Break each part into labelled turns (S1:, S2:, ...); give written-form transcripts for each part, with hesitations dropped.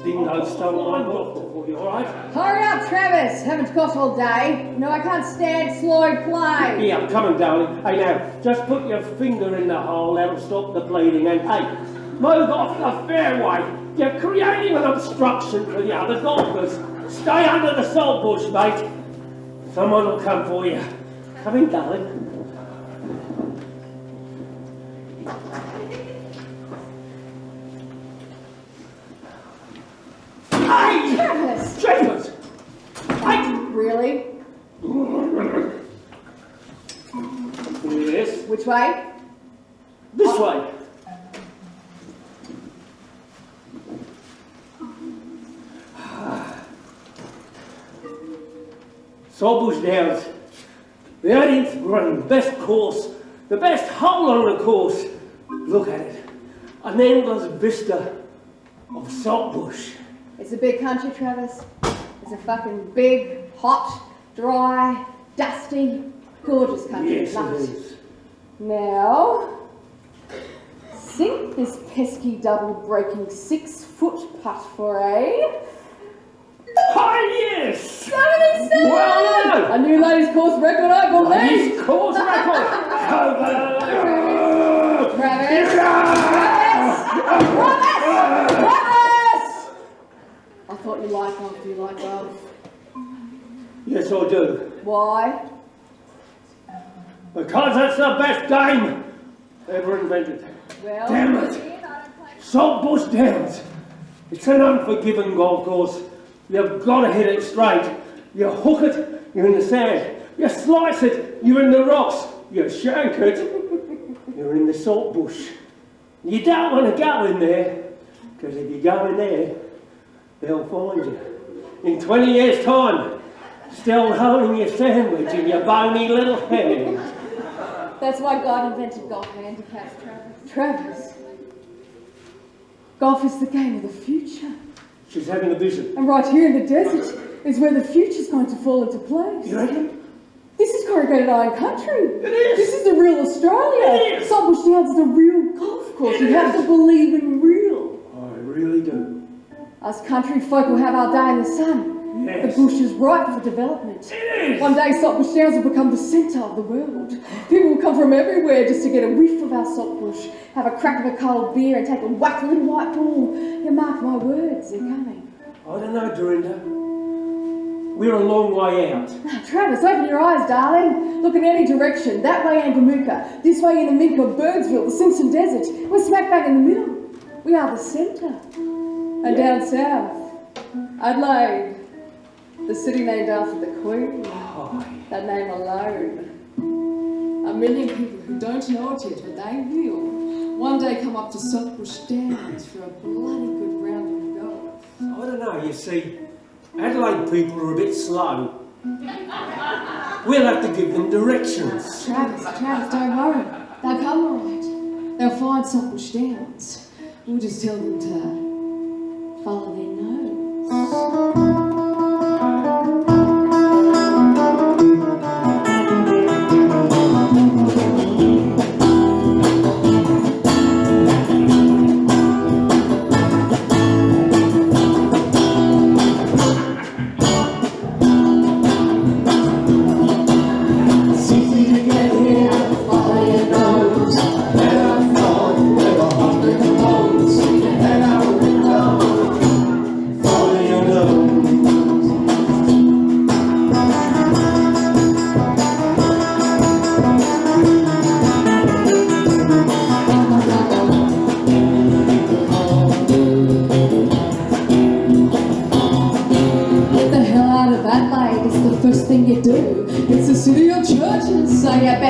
S1: dingo stole my doctor for you, alright?
S2: Hurry up, Travis! Haven't got all day. No, I can't stand slow play.
S1: Yeah, I'm coming, darling. Hey, now, just put your finger in the hole, that'll stop the bleeding, and hey, move off the fairway. You're creating an obstruction for the other golfers. Stay under the salt bush, mate. Someone will come for you. Come in, darling. Hey!
S2: Travis!
S1: Travis! Hey!
S2: Really?
S1: Yes.
S2: Which way?
S1: This way. SaltbushDowns, the 18th running, best course, the best hole on the course. Look at it, an endless vista of saltbush.
S2: It's a big country, Travis. It's a fucking big, hot, dry, dusty, gorgeous country.
S1: Yes,
S2: Love
S1: it is.
S2: Now, sink this pesky double-breaking 6-foot putt for a...
S1: Oh, yes!
S2: 77!
S1: Well done!
S2: A new ladies' course record, I believe!
S1: Ladies' course record!
S2: Travis! Travis! I thought you liked golf. Do you like golf?
S1: Yes, I do.
S2: Why?
S1: Because it's the best game ever invented.
S2: Well,
S1: Damn it! SaltbushDowns. It's an unforgiving golf course. You've got to hit it straight. You hook it, you're in the sand. You slice it, you're in the rocks. You shank it, you're in the salt bush. You don't want to go in there, because if you go in there, they'll find you. In 20 years' time, still holding your sandwich in your bony little hand.
S2: that's why God invented golf handicaps, Travis. Travis, golf is the game of the future.
S1: She's having a vision.
S2: And right here in the desert is where the future's going to fall into place.
S1: You reckon?
S2: This is corrugated iron country.
S1: It is.
S2: This is the real Australia.
S1: It is.
S2: SaltbushDowns is the real golf course. You have to believe in real.
S1: I really do.
S2: Us country folk will have our day in the sun.
S1: Yes.
S2: The bush is ripe for development.
S1: It is.
S2: One day SaltbushDowns will become the centre of the world. People will come from everywhere just to get a whiff of our saltbush, have a crack of a cold beer and take a whack of a little white ball. You mark my words, they're coming.
S1: I don't know, Dorinda. We're a long way out.
S2: Travis, open your eyes, darling. Look in any direction. That way Angamuka, this way in the Minka, Birdsville, the Simpson Desert. We're smack bang in the middle. We are the centre. And down south, Adelaide, the city named after the Queen.
S1: Oh,
S2: That name alone. A million people who don't know it yet, but they will one day come up to SaltbushDowns for a bloody good round of golf.
S1: I don't know, you see, Adelaide people are a bit slow. We'll have to give them directions.
S2: Travis, don't worry. They'll come all right. They'll find SaltbushDowns. We'll just tell them to follow their nose.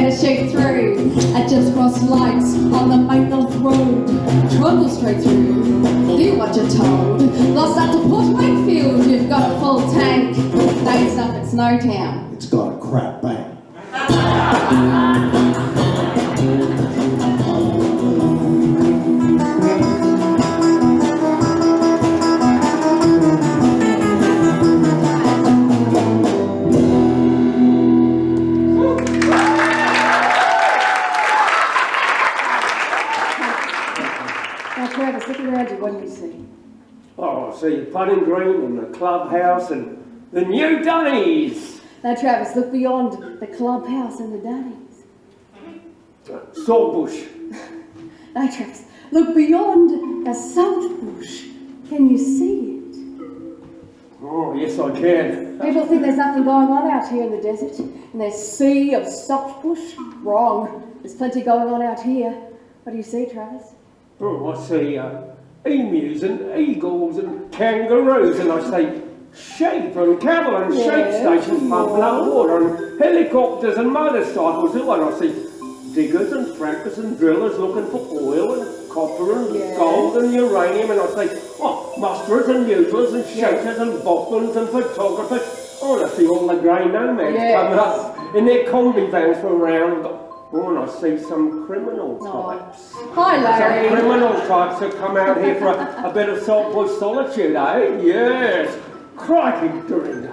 S2: Shoot through at just cross lights on the main North Road. Trundle straight through, do what you're told. Lost up to Port Wakefield, you've got a full tank. Days up at Snowtown.
S3: It's got a crap bank.
S2: Travis, look around you, what do you see?
S1: Oh, Oh, I see putting green and the clubhouse and the new Dunnies.
S2: Now, Travis, look beyond the clubhouse and the Dunnies.
S1: Saltbush.
S2: No, Travis, look beyond the Saltbush. Can you see it?
S1: Oh, yes, I can.
S2: People think there's nothing going on out here in the desert, in their sea of Saltbush. Wrong. There's plenty going on out here. What do you see, Travis?
S1: Oh, I see emus and eagles and kangaroos, and I see sheep and cattle and sheep stations pumping up water and helicopters and motorcycles too, and I see diggers and frackers and drillers looking for oil and copper and gold and uranium, and I see musterers and mutilers and shakers and boffins and photographers. Oh, and I see all the grey nomads coming up in their combi vans for a round. Oh, and I see some criminal types.
S2: Hi, Larry.
S1: Some criminal types have come out here for a bit of Saltbush solitude, eh? Yes. Crikey, Dorinda.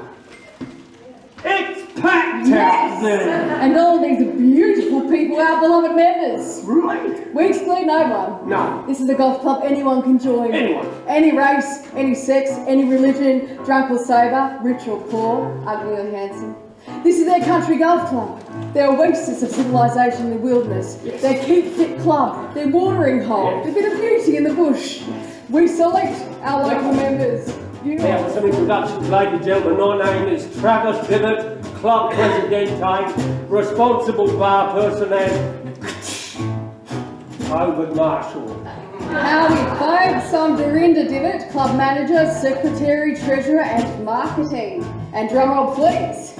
S1: It's packed out there.
S2: And all these beautiful people, our beloved members.
S1: Right.
S2: We exclude no one.
S1: No.
S2: This is a golf club anyone can join.
S1: Anyone.
S2: Any race, any sex, any religion, drunk or sober, rich or poor, ugly or handsome. This is their country golf club. Their oasis of civilization in the wilderness.
S1: Yes.
S2: Their keep fit club. Their watering hole.
S1: Yes.
S2: A bit of beauty in the bush. We select our local members.
S1: Now, for some introductions, ladies and gentlemen, my name is Travis Pivot, Club Presidente, responsible bar person and COVID Marshal.
S2: Howdy folks, I'm Dorinda Divot, Club Manager, Secretary, Treasurer and Marketing. And drumroll please.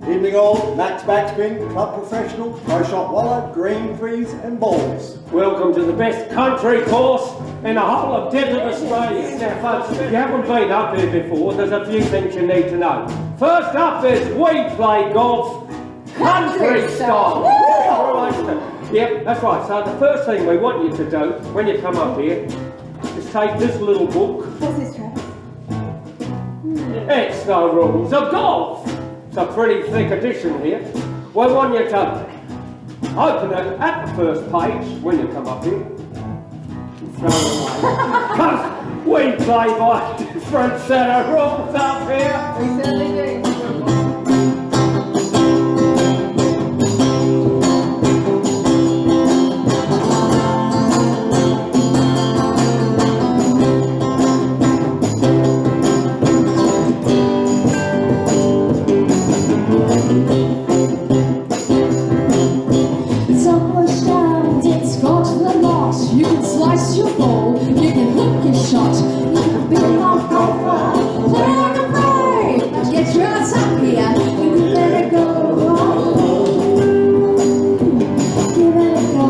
S3: Evening all, Max Backspin, Club Professional, Pro Shot Wallet, Green Trees and Balls.
S1: Welcome to the best country course in the whole of desert Australia. Now folks, if you haven't been up here before, there's a few things you need to know. First up is we play golf country style. Right. Yep, that's right. So the first thing we want you to do when you come up here is take this little book.
S2: What's this, Travis?
S1: It's the rules of golf. It's a pretty thick edition here. We want you to open it at the first page when you come up here. And throw it away. Because we play by a different set of rules up here.
S2: We certainly do.
S4: SaltbushDowns, it's got the lot. You can slice your ball, you can hook your shot. You can be an off golfer, play like a pro. But get your ass up here, you can let it go. Give it a go.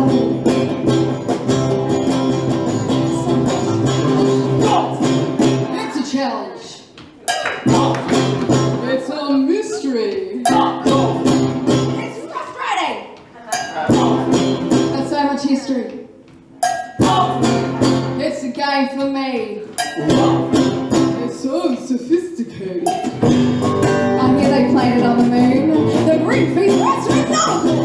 S2: It's a challenge. It's a mystery.
S4: It's frustrating.
S2: That's so much history. It's a game for me. It's so sophisticated. I hear they played it on the moon. The Greek feast restaurant novel.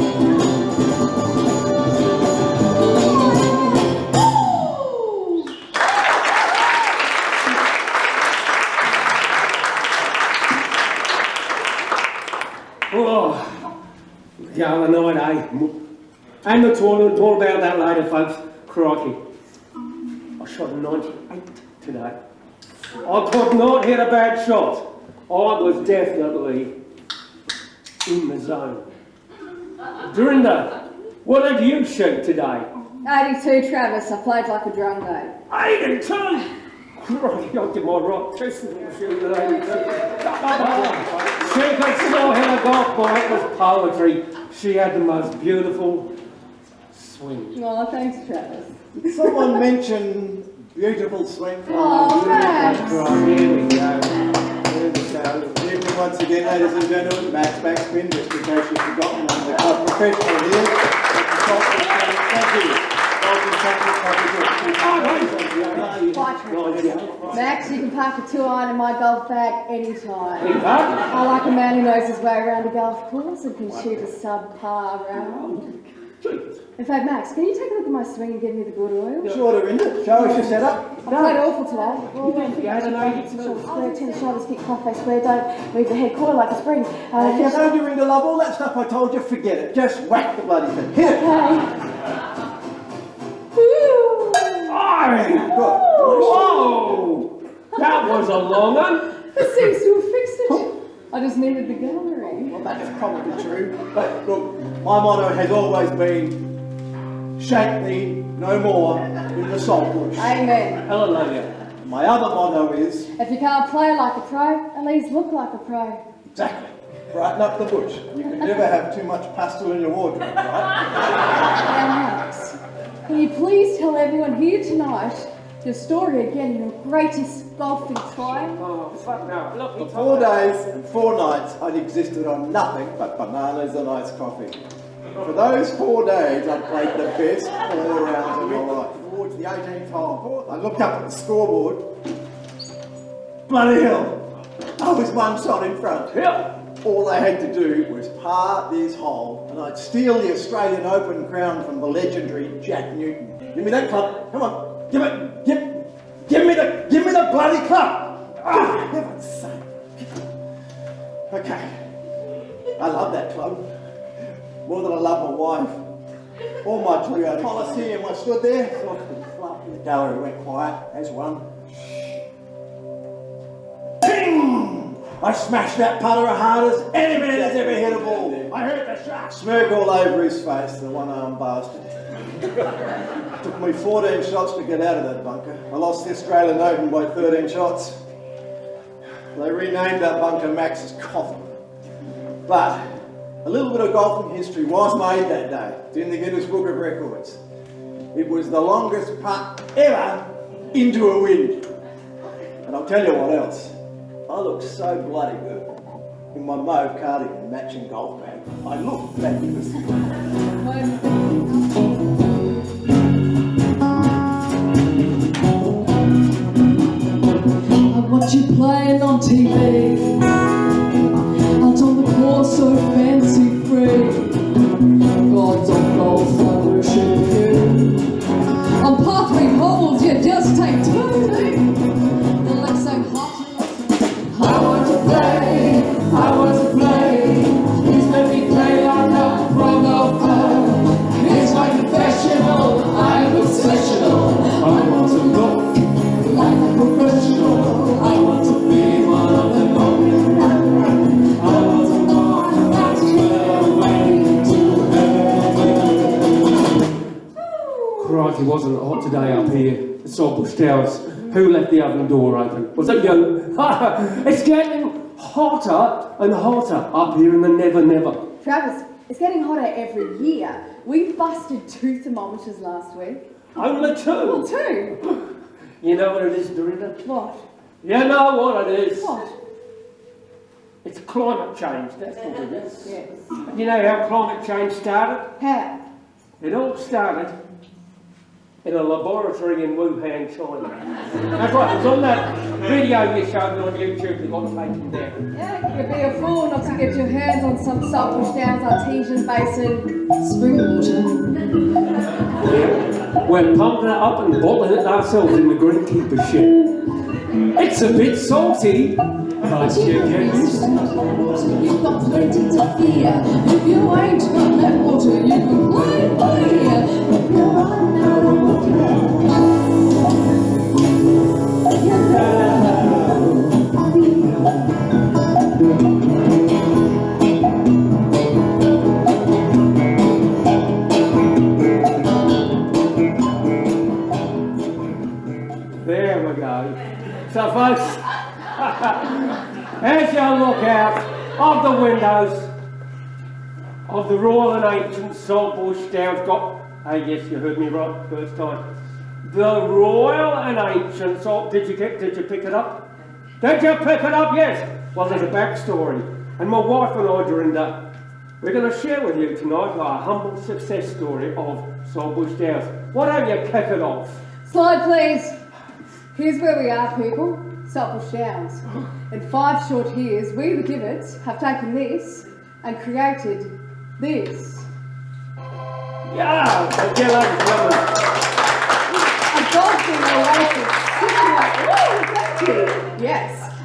S1: Oh, gala night, eh? And the tournament, more about that later, folks. Crikey. I shot a 98 today. I could not hit a bad shot. I was definitely in the zone. Dorinda, what did you shoot today?
S2: 82, Travis. I played like a drongo.
S1: 82! Crikey, I'll give my rock test and shoot at 82. She could still hit a golf ball. It was poetry. She had the most beautiful swing.
S2: Oh, thanks, Travis.
S3: Someone mentioned beautiful swing.
S2: Oh, Max.
S1: Right, here we go. Here we go.
S3: Good evening once again, ladies and gentlemen. Max Backspin, just in case you've forgotten, I'm the Club Professional here. Thank you.
S2: Max, you can park a 2-iron in my golf bag anytime.
S1: Pardon?
S2: I like a man who knows his way around a golf course and can shoot a subpar round. In fact, Max, can you take a look at my swing and give me the good oil?
S3: Sure, Dorinda. Show us your setup.
S2: I played awful today. Well, square, 10 shoulders, kick, cross face square, don't move the head, coil like a spring.
S3: If you know, Dorinda, love, all that stuff I told you, forget it. Just whack the bloody thing. Hit it.
S2: Okay.
S3: Good.
S1: Whoa! That was a long one.
S2: This seems to have fixed it. I just needed the gallery.
S3: Well, that is probably true. But look, my motto has always been, shake me no more in the salt bush.
S2: Amen.
S1: Hallelujah.
S3: My other motto is,
S2: If you can't play like a pro, at least look like a pro.
S3: exactly, brighten up the bush. You can never have too much pastel in your wardrobe, right?
S2: Now, Max, can you please tell everyone here tonight your story again, your greatest golfing try?
S1: Oh, fuck no. Look,
S3: For 4 days and 4 nights, I'd existed on nothing but bananas and iced coffee. For those 4 days, I played the best 4 rounds of my life. Towards the 18th hole, I looked up at the scoreboard. Bloody hell! I was 1 shot in front.
S1: yeah.
S3: All I had to do was par this hole, and I'd steal the Australian Open crown from the legendary Jack Newton. Give me that club. Come on. Give me the bloody club! Ah, heaven's sake. Okay. I love that club. More than I love my wife. All my Toyota Coliseum, I stood there, soft and fluffy. The gallery went quiet, as one. Ping! I smashed that putter as hard as any man has ever hit a ball. I heard the shark smirk all over his face, the one-armed bastard. Took me 14 shots to get out of that bunker. I lost the Australian Open by 13 shots. They renamed that bunker Max's Coffin. But a little bit of golfing history was made that day. It's in the Guinness Book of Records. It was the longest putt ever into a wind. And I'll tell you what else. I looked so bloody good in my mauve cardigan and matching golf bag. I looked magnificent.
S4: I watch you playing on TV, out on the course so fancy free. Gods of golf, I worship you. On par 3 holes, you just take 2. The legs so hot. I want to play, I want to play. Please let me play like a pro golfer. It's my confessional, I'm obsessional. I want to look like a professional. I want to be one of them all. I want to know that's the way to heaven.
S1: Crikey, wasn't it hot today up here at SaltbushDowns? Who left the oven door open? Was it you? It's getting hotter and hotter up here in the Never Never.
S2: Travis, it's getting hotter every year. We busted 2 thermometers last week.
S1: Only 2.
S2: Well, 2.
S1: You know what it is, Dorinda?
S2: What?
S1: You know what it is?
S2: What?
S1: It's climate change, that's what it is.
S2: Yes.
S1: You know how climate change started?
S2: How?
S1: It all started in a laboratory in Wuhan, China. That's right, it's on that video you showed me on YouTube that got taken down.
S2: Yeah, you'd be a fool not to get your hands on some SaltbushDowns artesian basin spring water.
S1: We're pumping it up and bottling it ourselves in the greenkeeper shed. It's a bit salty, but you get used to it.
S4: You've got plenty to fear. If you ain't got that water, you can play by ear. If you're running out of water,
S1: There we go. So folks, as you look out of the windows of the Royal and Ancient SaltbushDowns, hey yes, you heard me right first time. The Royal and Ancient Salt, did you pick it up? Did you pick it up? Yes. Well, there's a backstory. And my wife and I, Dorinda, we're going to share with you tonight our humble success story of SaltbushDowns. Why don't you kick it off?
S2: Slide, please. Here's where we are, people. SaltbushDowns. In 5 short years, we, the Gibbets, have taken this and created this.
S1: Yeah, thank you, ladies and gentlemen.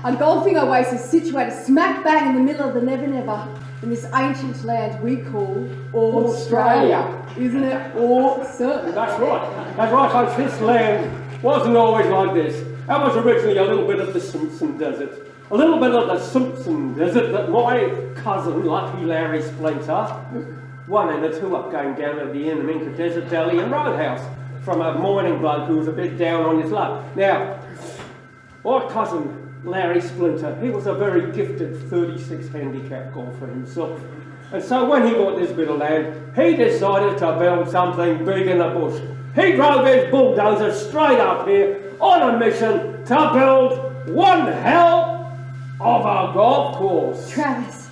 S2: A golfing oasis situated smack bang in the middle of the Never Never in this ancient land we call Australia. Isn't it awesome?
S1: That's right, folks. This land wasn't always like this. That was originally a little bit of the Simpson Desert. A little bit of the Simpson Desert that my cousin, Lucky Larry Splinter, one and a two up going down at the Inaminka Desert Deli and Roadhouse from a mining bloke who was a bit down on his luck. Now, my cousin Larry Splinter, he was a very gifted 36 handicap golfer himself. And so when he got this bit of land, he decided to build something big in the bush. He drove his bulldozer straight up here on a mission to build one hell of a golf course.
S2: Travis,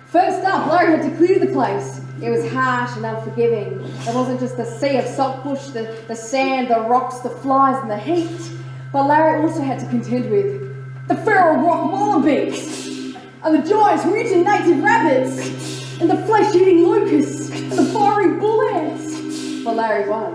S2: first up, Larry had to clear the place. It was harsh and unforgiving. It wasn't just the sea of saltbush, the sand, the rocks, the flies and the heat. But Larry also had to contend with the feral rock wallabies, and the giant mutant native rabbits, and the flesh-eating locusts, and the fiery bull ants. But Larry won.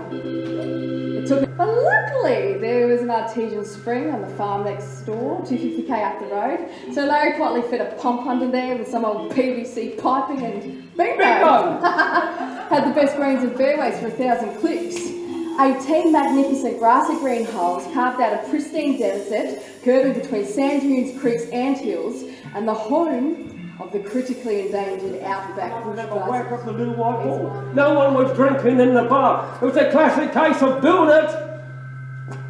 S2: But luckily, there was an artesian spring on the farm next door, 250k up the road. So Larry quietly fed a pump under there with some old PVC piping and bingo! Had the best greens and fairways for 1,000 clicks. 18 magnificent grassy green holes carved out of pristine desert, curving between sand dunes, creeks and hills, and the home of the critically endangered outback bush
S1: Never whack up the little white ball. No one was drinking in the bar. It was a classic case of build it.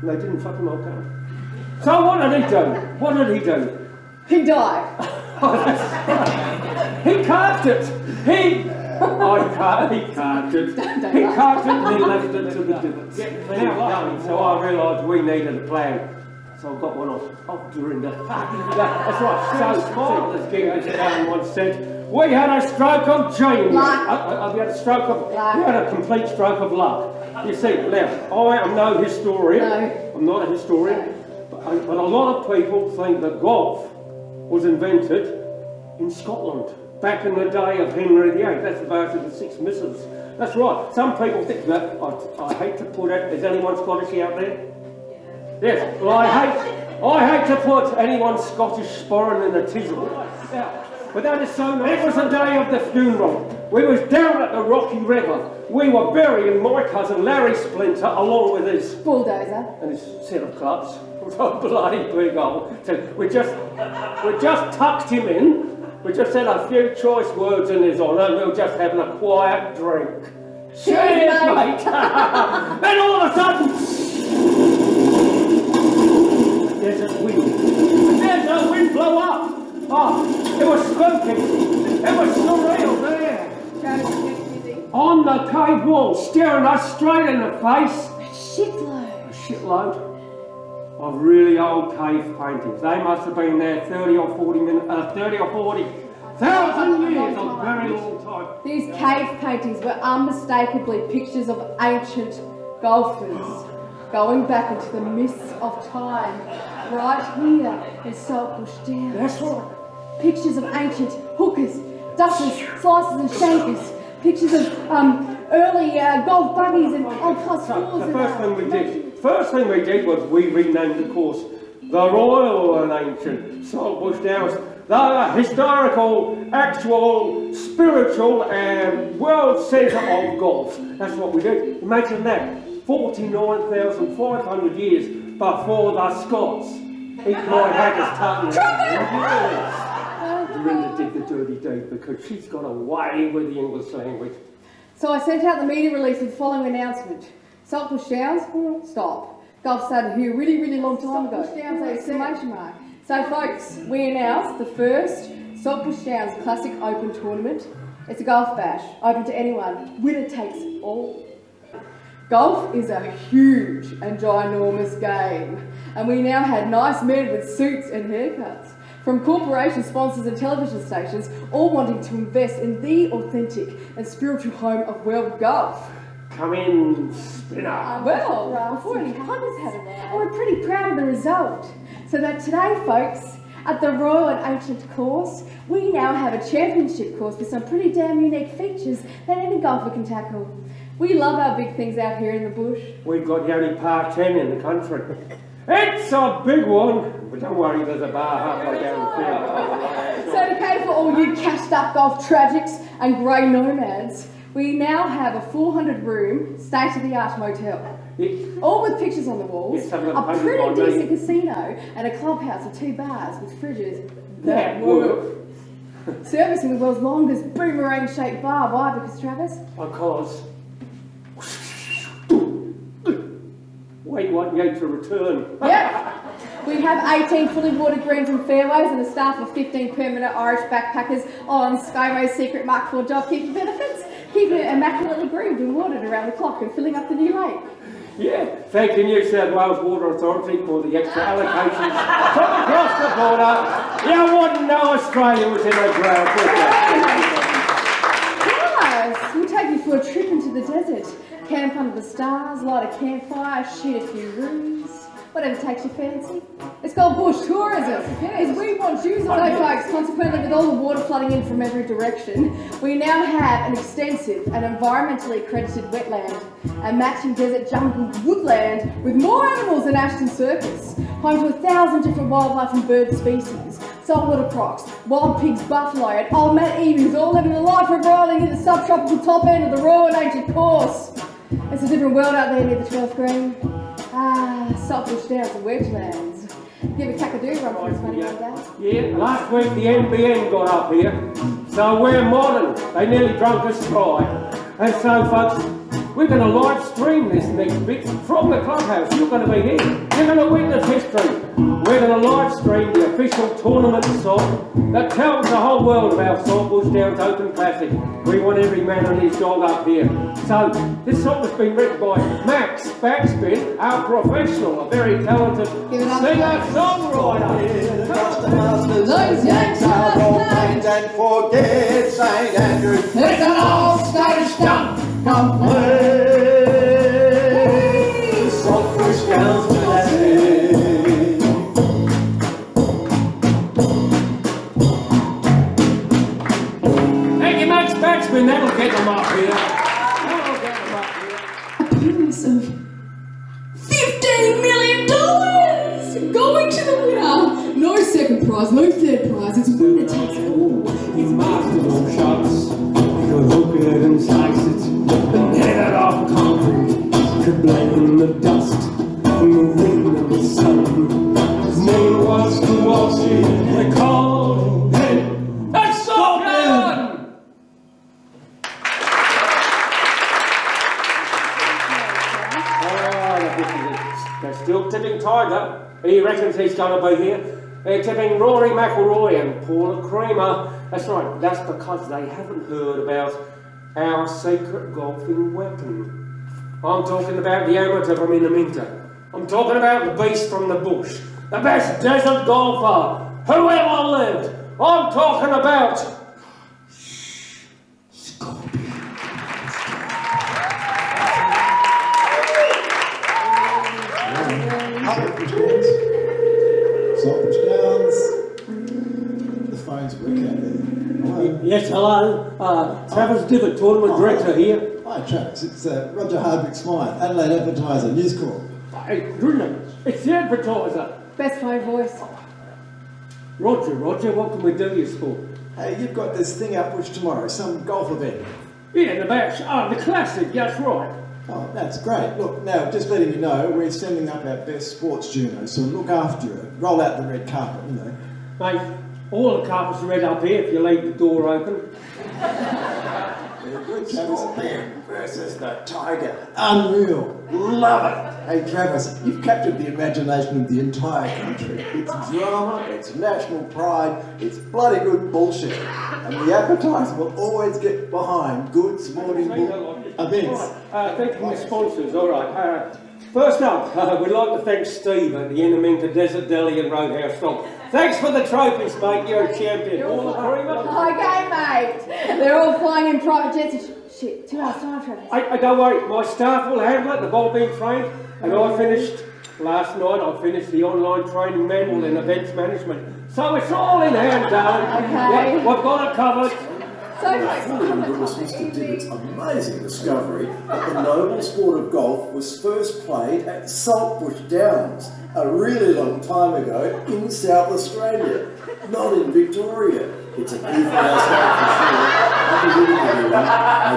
S1: And they didn't fucking knock down. So what did he do?
S2: He died.
S1: He carved it. He carved it. He carved it and he left it to the divots. Now, so I realised we needed a plan. So I got one off Dorinda. That's right. So this Genghis Khan once said, we had a stroke of genius. We had a complete stroke of luck. You see, now, I am no historian.
S2: No.
S1: I'm not a historian. But a lot of people think that golf was invented in Scotland back in the day of Henry VIII. That's the birth of the Six Misses. That's right. Some people think that. I hate to put it. Is anyone Scottish out there? Yes. Well, I hate to put anyone Scottish sporring in a tizzle. Yeah. But that is so nice. It was the day of the funeral. We was down at the Rocky River. We were burying my cousin Larry Splinter along with his
S2: bulldozer
S1: and his set of clubs. It was a bloody big old. So we just tucked him in. We just said a few choice words in his honour and we were just having a quiet drink. Cheers, mate! Then all of a sudden, there's a wind blew up. Oh, it was spooky. It was surreal there. On the cave wall, staring us straight in the face. A shitload of really old cave paintings. They must have been there 30 or 40,000 years, a very long time.
S2: These cave paintings were unmistakably pictures of ancient golfers going back into the mists of time, right here in SaltbushDowns.
S1: That's right.
S2: Pictures of ancient hookers, duckers, slicers and shankers. Pictures of early golf buggies and old class fours.
S1: The first thing we did was we renamed the course the Royal and Ancient SaltbushDowns. The historical, actual, spiritual and world centre of golf. That's what we did. Imagine that. 49,500 years before the Scots. Eat my haggis tongue. Dorinda did the dirty deed because she's got away with the English language.
S2: So I sent out the media release with the following announcement. SaltbushDowns, stop. Golf started here a really, really long time ago. SaltbushDowns, exclamation mark. So folks, we announced the first SaltbushDowns Classic Open Tournament. It's a golf bash, open to anyone. Winner takes all. Golf is a huge and ginormous game. And we now had nice men with suits and haircuts. From corporation sponsors and television stations, all wanting to invest in the authentic and spiritual home of world golf.
S1: Come in, spinner.
S2: Well, before any punters had it, and we're pretty proud of the result. So that today, folks, at the Royal and Ancient course, we now have a championship course with some pretty damn unique features that any golfer can tackle. We love our big things out here in the bush.
S1: We've got the only par 10 in the country. It's a big one, but don't worry, there's a bar halfway down the field.
S2: So to cater for all you cashed up golf tragics and grey nomads, we now have a 400-room, state-of-the-art motel.
S1: Yeah.
S2: All with pictures on the walls,
S1: Yes, I'm
S2: a
S1: gonna
S2: pretty
S1: paint it on
S2: decent casino, and a clubhouse with 2 bars with fridges
S1: That work.
S2: servicing the world's longest boomerang-shaped bar. Why? Because, Travis?
S1: Because we want you to return.
S2: Yep. We have 18 fully watered greens and fairways and a staff of 15 permanent Irish backpackers on SkyMo's secret Mark IV JobKeeper benefits, keeping it immaculately groomed and watered around the clock and filling up the new lake.
S1: Yeah, thank the New South Wales Water Authority for the extra allocations from across the border. You wouldn't know Australia was in a drought, would you?
S2: Yes, we'll take you for a trip into the desert. Camp under the stars, light a campfire, shoot a few rooms. Whatever takes your fancy. It's called bush tourism. As we want Jews and no folks, consequently with all the water flooding in from every direction, we now have an extensive and environmentally accredited wetland, a matching desert jungle woodland with more animals than Ashton Circus, home to 1,000 different wildlife and bird species, saltwater crocs, wild pigs, buffalo, and old man emus all living the life of rolling in the subtropical top end of the raw and ancient course. It's a different world out there near the 12th green. SaltbushDowns and Wedgelands. Give a Kakadoo run for his money one day.
S1: Yeah, last week the NBN got up here, so we're modern. They nearly drunk us dry. And so, folks, we're going to live stream this next bit from the clubhouse. You're going to be here. You're going to witness history. We're going to live stream the official tournament song that tells the whole world about SaltbushDowns Open Classic. We want every man and his dog up here. So, this song has been written by Max Backspin, our professional, a very talented singer-songwriter.
S4: Those Yanks are
S3: Plains and forget St. Andrew.
S4: It's an all Scottish dump. Come
S3: Play SaltbushDowns Classic.
S1: Thank you, Max Backspin. That'll get them up here. That'll get them up here.
S4: Appearance of $15 million going to the winner. No second prize, no third prize. It's winner takes it all.
S1: He's mastered all shots. He could hook it and slice it, and get it off concrete. Could blame the dust from the wind and the sun. His name was Kowalski. They called him a Sultan. They're still tipping Tiger. He reckons he's going to be here. They're tipping Rory McIlroy and Paula Creamer. That's right, that's because they haven't heard about our secret golfing weapon. I'm talking about the amateur from Inaminta. I'm talking about the beast from the bush. The best desert golfer who ever lived. I'm talking about Scorpion.
S3: SaltbushDowns. The phone's working out there. Hello.
S1: Yes, hello. Travis Divot, tournament director here.
S3: Hi, Travis. It's Roger Hardwick-Smythe, Adelaide Advertiser, News Corp.
S1: Hey, brilliant. It's the advertiser.
S2: Best phone voice.
S1: Roger, what can we do this for?
S3: Hey, you've got this thing up which tomorrow, some golf event.
S1: Yeah, the classic, that's right.
S3: Oh, that's great. Look, now, just letting you know, we're sending up our best sports journos, so look after it. Roll out the red carpet, you know.
S1: Mate, all the carpets are red up here if you leave the door open.
S3: Very good, Travis. Scorpion versus the Tiger. Unreal. Love it. Hey, Travis, you've captured the imagination of the entire country. It's drama, it's national pride, it's bloody good bullshit. And the advertiser will always get behind good sporting events.
S1: Thanking the sponsors, all right. First up, we'd like to thank Steve at the Inaminta Desert Deli and Roadhouse Stop. Thanks for the trophies, mate. You're a champion. All the creamer.
S2: Okay, mate. They're all flying in private jets. Shit, 2 hours time, Travis.
S1: I don't worry, my staff will handle it. They've all been trained. And last night I finished the online training manual in events management. So it's all in hand, darling.
S2: Okay.
S1: Yeah, we've got it covered.
S2: So
S3: We
S2: folks,
S3: fully
S2: on the
S3: endorse
S2: topic
S3: Mr.
S2: of
S3: Divitt's
S2: the-
S3: amazing discovery that the noble sport of golf was first played at SaltbushDowns a really long time ago in South Australia, not in Victoria. It's a beautiful landscape for sure. Happy winning, everyone.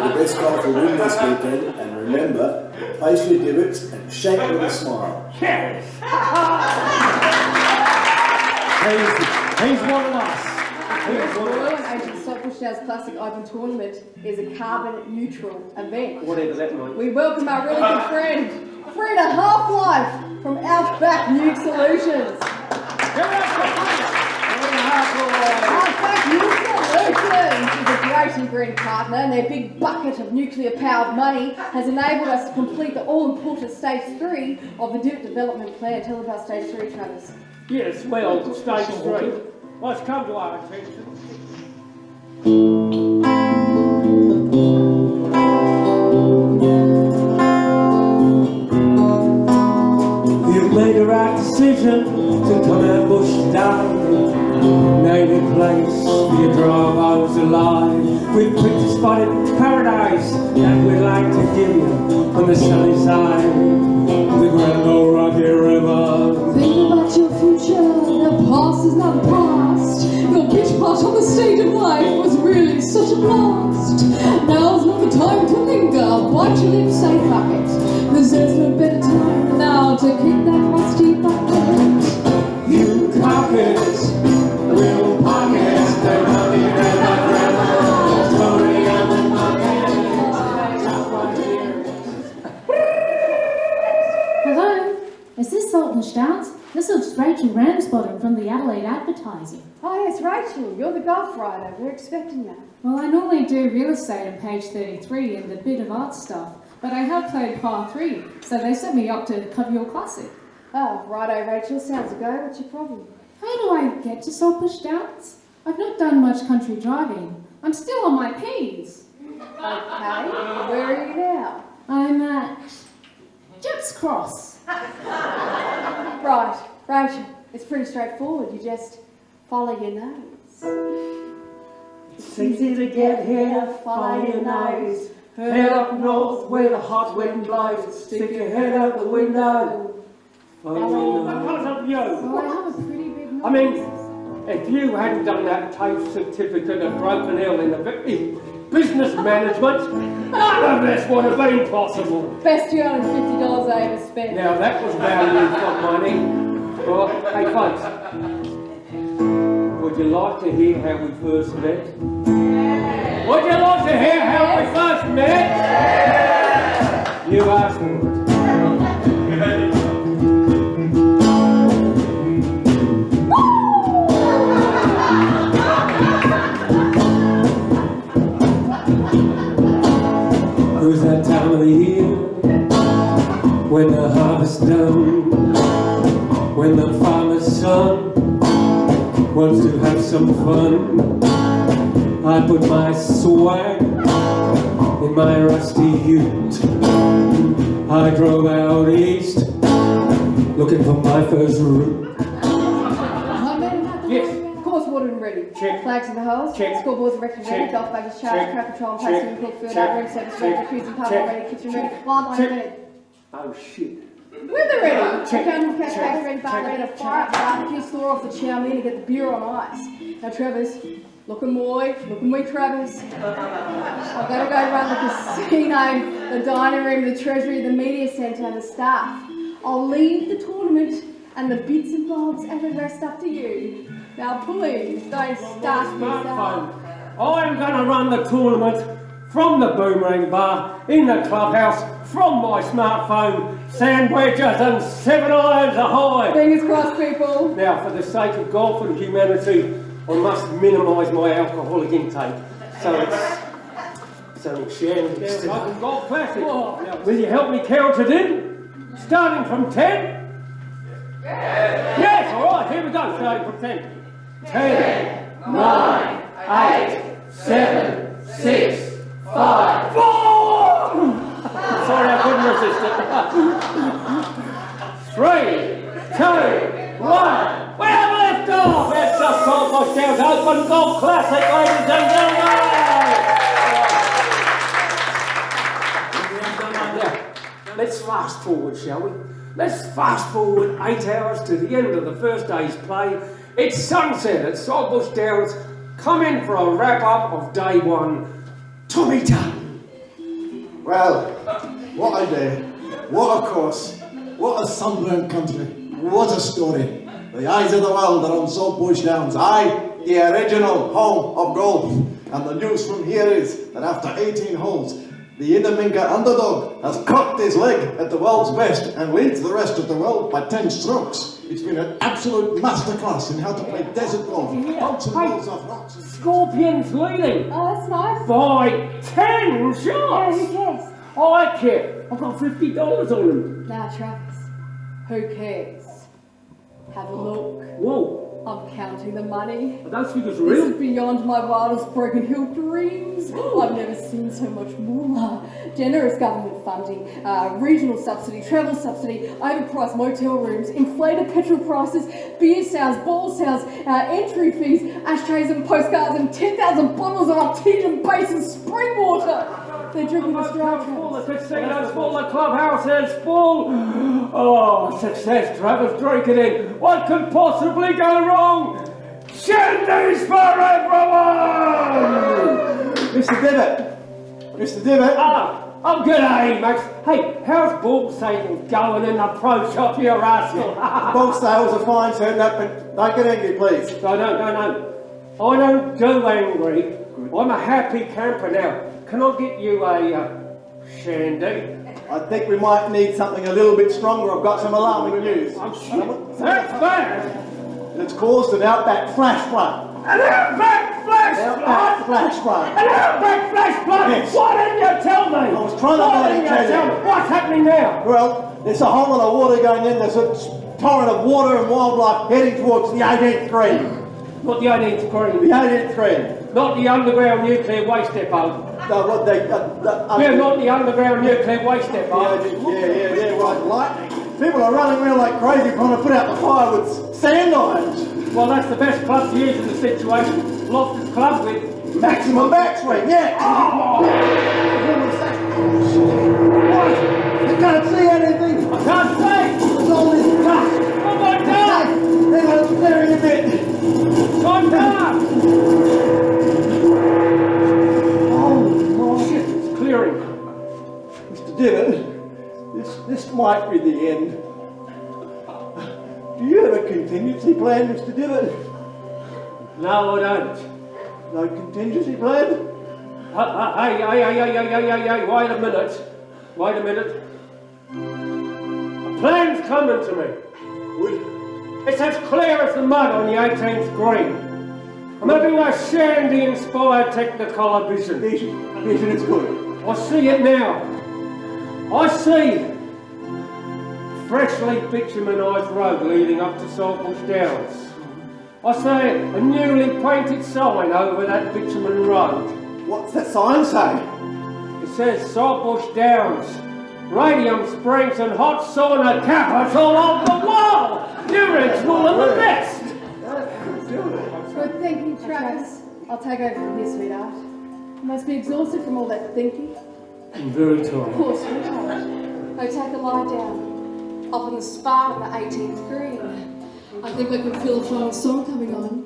S3: May the best golfer win this weekend, and remember, place your divots and shake with a smile.
S1: Yes! he's one of us. He's one of
S2: Royal
S1: us.
S2: and Ancient SaltbushDowns Classic Open Tournament is a carbon neutral event.
S1: Whatever that means.
S2: We welcome our really good friend, Frida Half-Life from Outback Nuke Solutions. Outback Nuke Solutions is a great and green partner, and their big bucket of nuclear-powered money has enabled us to complete the all-important Stage 3 of the development plan. Tell them about Stage 3, Travis.
S1: Yes, well, stage 3. What's come to our attention? You've made the right decision to come out bush down. Native place for your drive hours alive. We've picked a spot in paradise that we'd like to give you on the sunny side of the Grand Old Rocky River.
S4: Think about your future, the past is not the past. Your bitch part on the stage of life was really such a blast. Now's not the time to linger, bite your lips, say fuck it. There's no better time than now to kick that rusty bucket.
S1: You cockers, little pockets, they're money and the grandma, Tony and the
S5: Hello, is this SaltbushDowns? This is Rachel Ramsbottom from the Adelaide Advertising.
S2: Hi, it's Rachel. You're the golf writer. We're expecting you.
S5: Well, I normally do real estate on page 33 and a bit of art stuff, but I have played par 3, so they set me up to cover your classic.
S2: Oh, righto, Rachel. Sounds a go. What's your problem?
S5: How do I get to Saltbush I've not done much country driving. I'm still on my P's.
S2: Okay. Where are you now?
S5: I'm at Jeps Cross.
S2: Right, Rachel. It's pretty straightforward. You just follow your nose.
S1: It's easy to get here, follow your nose. Head up north where the hot wind blows. Stick your head out the window. Follow your nose. What's up with you?
S5: Well, I have a pretty big nose.
S1: I mean, if you hadn't done that TAFE certificate at Broken Hill in the business management, none of this would have been possible.
S2: Best $250 I ever spent.
S1: Now that was value for money. Well, hey folks, would you like to hear how we first met? Would you like to hear how we first met? You asked for it. Who's that time of the year when the harvest's done, when the farmer's son wants to have some fun? I put my swag in my rusty ute. I drove out east looking for my first route. Yes.
S2: Course water and ready.
S1: Check.
S2: Flags in the holes.
S1: Check.
S2: Scoreboards erected ready.
S1: Check.
S2: Golf bag is charged.
S1: Check.
S2: Crowd control and
S1: Check.
S2: place in cook field.
S1: Check.
S2: Out ready. Service
S1: Check.
S2: ready. Jacuzzi, park
S1: Check.
S2: ready. Kitchen ready. Wildlife
S1: Check.
S2: ready.
S1: Oh shit.
S2: We're ready.
S1: Check.
S2: Account cash
S1: Check.
S2: bags ready. Bar
S1: Check.
S2: ready to fire up the barbecue. Store off the chow mein and get the beer on ice. Now, Travis, look at me, Travis. I've got to go run the casino, the dining room, the treasury, the media centre, and the staff. I'll leave the tournament and the bits and bobs and the rest up to you. Now, please don't start me
S1: Smartphone. I'm going to run the tournament from the Boomerang Bar in the clubhouse from my smartphone, sandwiches and 7 irons ahoy.
S2: Fingers crossed, people.
S1: Now, for the sake of golf and humanity, I must minimise my alcoholic intake. So it's only shandies. Like a golf classic. Now, will you help me count it in? Starting from 10? Yes, all right, here we go. Starting from 10. 10, 9, 8, 7, 6, 5, 4! Sorry, I couldn't resist it. 3, 2, 1. We have left off! That's the SaltbushDowns Open Golf Classic, ladies and gentlemen! let's fast forward, shall we? Let's fast forward 8 hours to the end of the first day's play. It's sunset at SaltbushDowns. Come in for a wrap-up of day 1. Tommy Dunn.
S3: Well, what a day, what a course, what a sunburnt country, what a story. The eyes of the world are on SaltbushDowns, aye, the original home of golf. And the news from here is that after 18 holes, the Inaminka underdog has cocked his leg at the world's best and leads the rest of the world by 10 strokes. It's been an absolute masterclass in how to play desert golf, bouncing balls off rocks.
S1: Scorpions leading
S2: Oh, that's nice.
S1: by 10 shots.
S2: Yeah, who cares?
S1: I care. I've got $50 on them.
S2: Now, Travis, who cares? Have a look.
S1: Whoa,
S2: I'm counting the money.
S1: are those figures
S2: This
S1: real?
S2: is beyond my wildest Broken Hill dreams. I've never seen so much moolah. Generous government funding, regional subsidy, travel subsidy, overpriced motel rooms, inflated petrol prices, beer sales, ball sales, entry fees, ashtrays and postcards, and 10,000 bottles of artesian basin spring water. They're drinking
S1: The
S2: us dry,
S1: motel's full,
S2: Travis.
S1: the casino's full, the clubhouse is full. Oh, success, Travis, drink it in. What could possibly go wrong? Shandies for everyone!
S3: Mr. Divot, Mr. Divot.
S1: Oh, g'day, Max. Hey, how's ball savings going in the pro shop, you rascal?
S3: Ball sales are fine, sir, don't get angry, please.
S1: No. I don't do angry. I'm a happy camper now. Can I get you a shandy?
S3: I think we might need something a little bit stronger. I've got some alarming news.
S1: Oh, shit. That's bad.
S3: It's caused an outback flash flood.
S1: An outback flash
S3: Outback
S1: flood!
S3: flash flood.
S1: An outback flash flood!
S3: Yes.
S1: Why didn't you tell me?
S3: I was trying to
S1: Why
S3: bloody
S1: didn't you
S3: tell
S1: tell
S3: you.
S1: me? What's happening now?
S3: Well, there's a whole lot of water going in. There's a torrent of water and wildlife heading towards the 18th green.
S1: Not the 18th green.
S3: The 18th green.
S1: Not the underground nuclear waste depot.
S3: What they,
S1: Yeah, not the underground nuclear waste depot.
S3: yeah, like lightning. People are running around like crazy trying to put out the fire with sand irons.
S1: Well, that's the best club to use in the situation. Loftus Club with
S3: Maximum backswing, yeah.
S1: Oh!
S3: I can't see anything.
S1: I can't say!
S3: There's all this dust.
S1: Oh my God!
S3: Hang on, it's clearing a bit.
S1: I'm down!
S3: Oh,
S1: Shit, it's clearing.
S3: Mr. Divot, this might be the end. Do you have a contingency plan, Mr. Divot?
S1: No, I don't.
S3: No contingency plan?
S1: Hey, wait a minute. A plan's coming to me.
S3: Good.
S1: It's as clear as the mud on the 18th green. I'm having a Shandy-inspired Technicolor vision.
S3: Vision is good.
S1: I see it now. I see freshly bitumenized road leading up to SaltbushDowns. I see a newly painted sign over that bitumen road.
S3: What's that sign say?
S1: It says SaltbushDowns, radium springs and hot sauna capital of the world. You're original and the best.
S2: Good thinking, Travis. I'll take over from here, sweetheart. You must be exhausted from all that thinking.
S1: I'm very
S2: Of
S1: tired.
S2: course, sweetheart. Go take a lie down. Up in the spa on the 18th green. I think I can feel a flowing song coming on.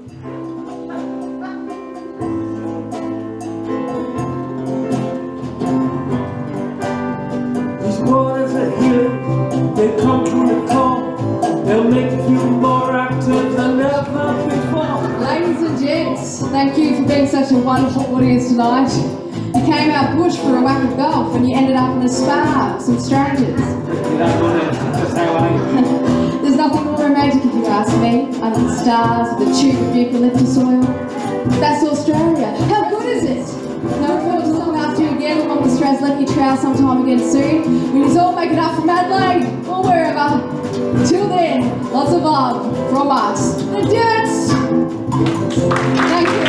S1: These waters are healing, they come to the call. They'll make you more active than ever before.
S4: Ladies and gents, thank you for being such a wonderful audience tonight. You came out bush for a whack of golf and you ended up in a spa with some strangers.
S1: That's how I am.
S4: There's nothing more romantic if you ask me, under the stars with a tube of eucalyptus oil. That's Australia. How good is it? No forward to looking after you again on the Strathlecky Trail sometime again soon. We just all make it up from Adelaide or wherever. Till then, lots of love from us, the Dirts. Thank you.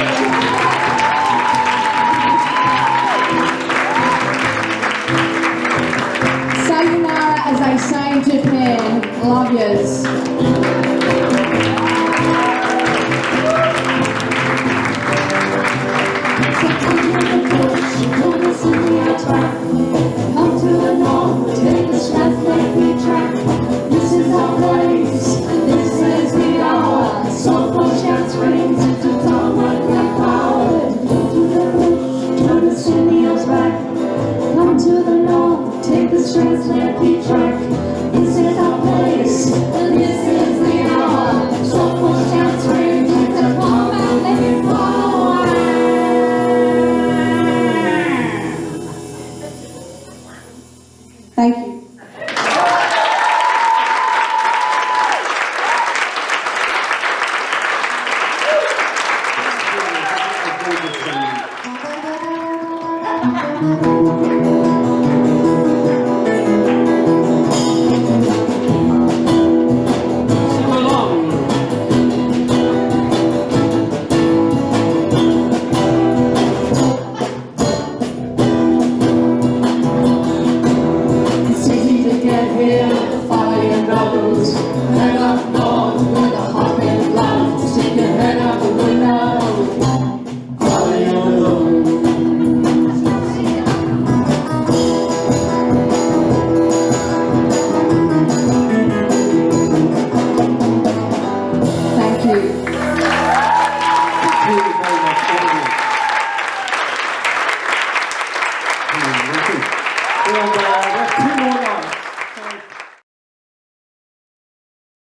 S4: Sayonara, as they say in Japan. Love yous. Come to the north, take a stride. streets where we drank. This is our place, and this is the hour. SaltbushDowns room, take the palm and let it fall away. Thank you. It's easy to get here, follow your nose. Head up north with a hot wind blows. Stick your head out the window, follow your nose. Thank you.
S1: Thank you very much. Thank you. Well done.